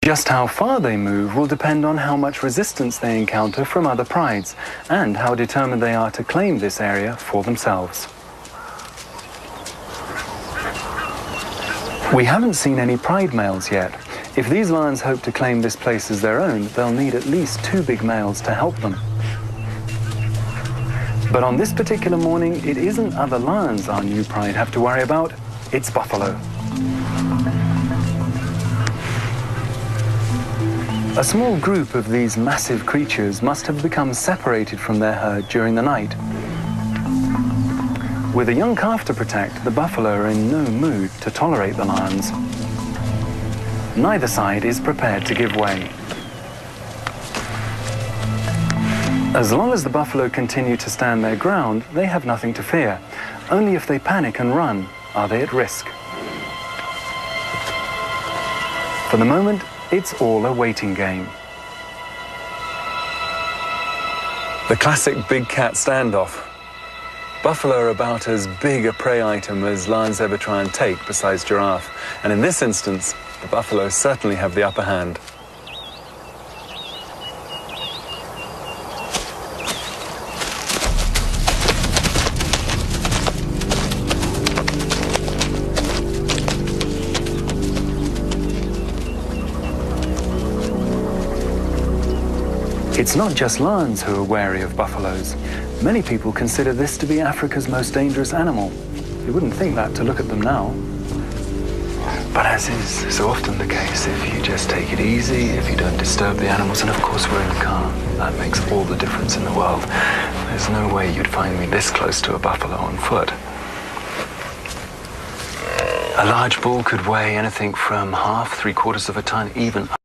Just how far they move will depend on how much resistance they encounter from other prides and how determined they are to claim this area for themselves. We haven't seen any pride males yet. If these lions hope to claim this place as their own, they'll need at least 2 big males to help them. But on this particular morning, it isn't other lions our new pride have to worry about, it's buffalo. A small group of these massive creatures must have become separated from their herd during the night. With a young calf to protect, the buffalo are in no mood to tolerate the lions. Neither side is prepared to give way. As long as the buffalo continue to stand their ground, they have nothing to fear. Only if they panic and run are they at risk. For the moment, it's all a waiting game. The classic big cat standoff. Buffalo are about as big a prey item as lions ever try and take besides giraffe. And in this instance, the buffalo certainly have the upper hand. It's not just lions who are wary of buffaloes. Many people consider this to be Africa's most dangerous animal. You wouldn't think that to look at them now. But as is so often the case, if you just take it easy, if you don't disturb the animals, and of course we're in a car, that makes all the difference in the world. There's no way you'd find me this close to a buffalo on foot. A large bull could weigh anything from half, 3/4 of a ton, even